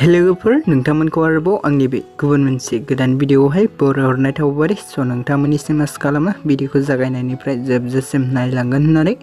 लोगोफोर नोंथांमोनखौ आरोबाव आंनि बे गुबुन मोनसे गोदान भिडिअआवहाय बरायहरनाय थाबाय। नोंथांमोननिसिम आसा खालामो भिडिअखौ जागायनायनिफ्राय जोबजासिम नायलांगोन होननानै।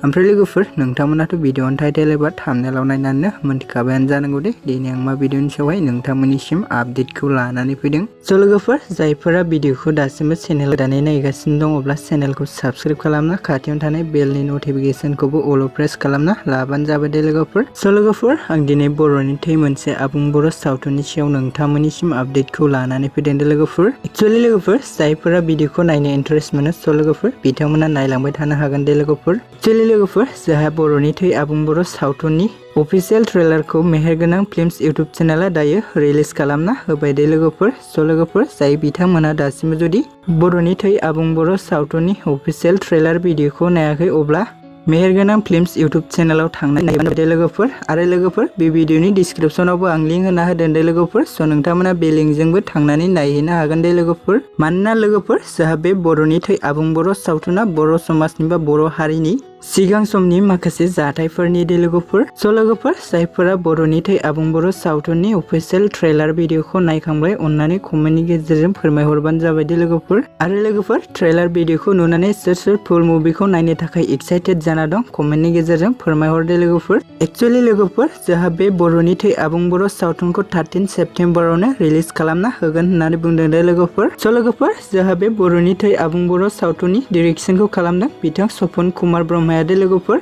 ओमफ्राय लोगोफोर नोंथांमोनाथ' भिडिअनि टाइटेल एबा थाम्बनेलाव नायनानैनो मोनथिखाबायानो जानांगौ दे दिनै आं मा भिडिअनि सायावहाय नोंथांमोननिसिम आपडेटखौ लानानै फैदों। लोगोफोर जायफोरा भिडिअखौ दासिमबो चेनेल गोदानै नायगासिनो दं अब्ला चेनेलखौ साबस्क्राइब खालामना खाथियाव थानाय बेलनि नटिफिकेसनखौबो अल प्रेस खालामना लाबानो जाबाय दे लोगोफोर। लोगोफोर आं दिनै बर'नि थै मोनसे आबुं बर' सावथुननि सायाव नोंथांमोननिसिम आपडेटखौ लानानै फैदों दे लोगोफोर। एक्चुअली लोगोफोर जायफोरा भिडिअखौ नायनो इन्टारेस्ट मोनो लोगोफोर बिथांमोना नायलांबाय थानो हागोन दे लोगोफोर। एक्चुअली लोगोफोर जोंहा बर'नि थै आबुं बर' सावथुननि अफिसियेल ट्रेलारखौ मेहेरगोनां फिल्म्स इउट्युब चेनेला दायो रिलिज खालामना होबाय दे लोगोफोर। लोगोफोर जाय बिथांमोना दासिमबो जुदि बर'नि थै आबुं बर' सावथुननि अफिसियेल ट्रेलार भिडिअखौ नायाखै अब्ला मेहेरगोनां फिल्म्स इउट्युब चेनेलाव थांनानै नायबानो दे लोगोफोर। आरो लोगोफोर बे भिडिअनि डिसक्रिप्शनावबो आं लिंक होना होदों दे लोगोफोर। नोंथांमोना बे लिंकजोंबो थांनानै नायहैनो हागोन दे लोगोफोर। मानोना लोगोफोर जोंहा बे बर'नि थै आबुं बर' सावथुना बर' समाजनि बा बर' हारिनि सिगां समनि माखासे जाथायफोरनि दे लोगोफोर। लोगोफोर जायफोरा बर'नि थै आबुं बर' सावथुननि अफिसियेल ट्रेलार भिडिअखौ नायखांबाय अननानै कमेन्टनि गेजेरजों फोरमायहरबानो जाबाय दे लोगोफोर। आरो लोगोफोर ट्रेलार भिडिअखौ नुनानै सोर फुल मुभिखौ नायनो थाखाय एक्साइटेड जाना दं कमेन्टनि गेजेरजों फोरमायहर दे लोगोफोर। एक्चुअली लोगोफोर जोंहा बे बर'नि थै आबुं बर' सावथुनखौ 13 सेप्तेम्बरावनो रिलिज खालामना होगोन होननानै बुंदों दे लोगोफोर। लोगोफोर जोंहा बे बर'नि थै आबुं बर' सावथुननि डिरेक्सनखौ खालामदों बिथां स्वपन कुमार ब्रह्माया दे लोगोफोर।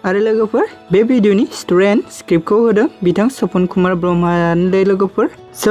आरो लोगोफोर बे भिडिअनि स्ट'री एन्ड स्क्रिप्टखौ होदों बिथां स्वपन कुमार ब्रह्मायानो दे लोगोफोर।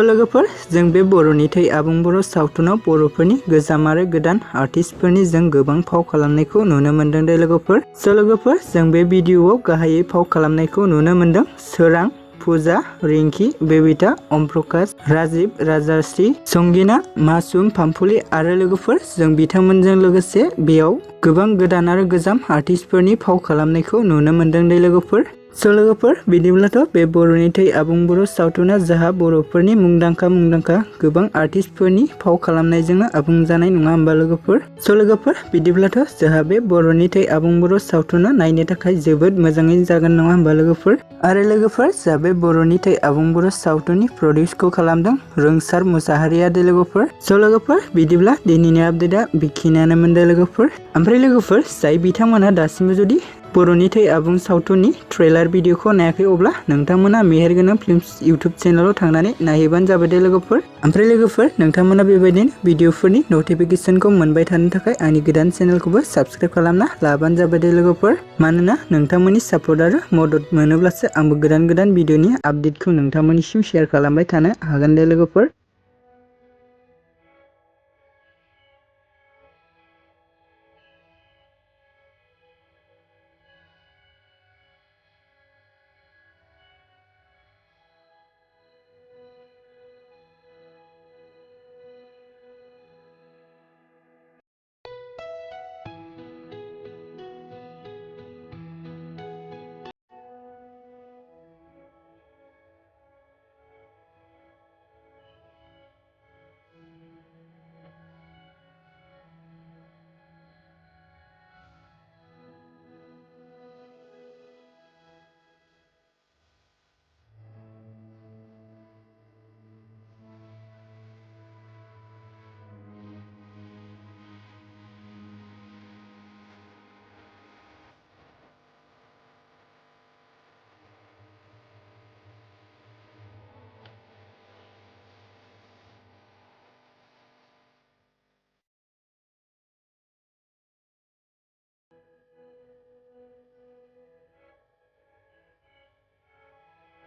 लोगोफोर जों बे बर'नि थै आबुं बर' सावथुनाव बर'फोरनि गोजाम आरो गोदान आर्टिस्टफोरनि जों गोबां फाव खालामनायखौ नुनो मोनदों दे लोगोफोर। लोगोफोर जों बे भिडिअआव गाहायै फाव खालामनायखौ नुनो मोनदों स्वरां, पूजा, रिंकि, बेबिता, omprakash, राजिब, राजाश्री, संगीना, मासूम, पाम्पुली आरो लोगोफोर जों बिथांमोनजों लोगोसे बेयाव गोबां गोदान आरो गोजाम आर्टिस्टफोरनि फाव खालामनायखौ नुनो मोनदों दे लोगोफोर। लोगोफोर बिदिब्लाथ' बे बर'नि थै आबुं बर' सावथुना जाहा बर'फोरनि मुंदांखा गोबां आर्टिस्टफोरनि फाव खालामनायजोंनो आबुं जानाय नङा होमबा लोगोफोर। लोगोफोर बिदिब्लाथ' जोंहा बे बर'नि थै आबुं बर' सावथुना नायनो थाखाय जोबोद मोजाङैनो जागोन नङा होमबा लोगोफोर। आरो लोगोफोर जा बे बर'नि थै आबुं बर' सावथुननि प्रडिउसखौ खालामदों रोंसार मुसाहारिया दे लोगोफोर। लोगोफोर बिदिब्ला दिनैनि आपडेटआ बेखिनियानोमोन दे लोगोफोर। ओमफ्राय लोगोफोर जाय बिथांमोना दासिमबो जुदि बर'नि थै आबुं सावथुननि ट्रेलार भिडिअखौ नायाखै अब्ला नोंथांमोना मेहेरगोनां फिल्म्स इउट्युब चेनेलाव थांनानै नायहैबानो जाबाय दे लोगोफोर। ओमफ्राय लोगोफोर नोंथांमोना बेबायदिनो भिडिअफोरनि नटिफिकेसनखौ मोनबाय थानो थाखाय आंनि गोदान चेनेलखौबो साबस्क्राइब खालामना लाबानो जाबाय दे लोगोफोर। मानोना नोंथांमोननि सापर्ट आरो मदद मोनोब्लासो आंबो गोदान भिडिअनि आपडेटखौ नोंथांमोननिसिम शेयार खालामबाय थानो हागोन दे लोगोफोर।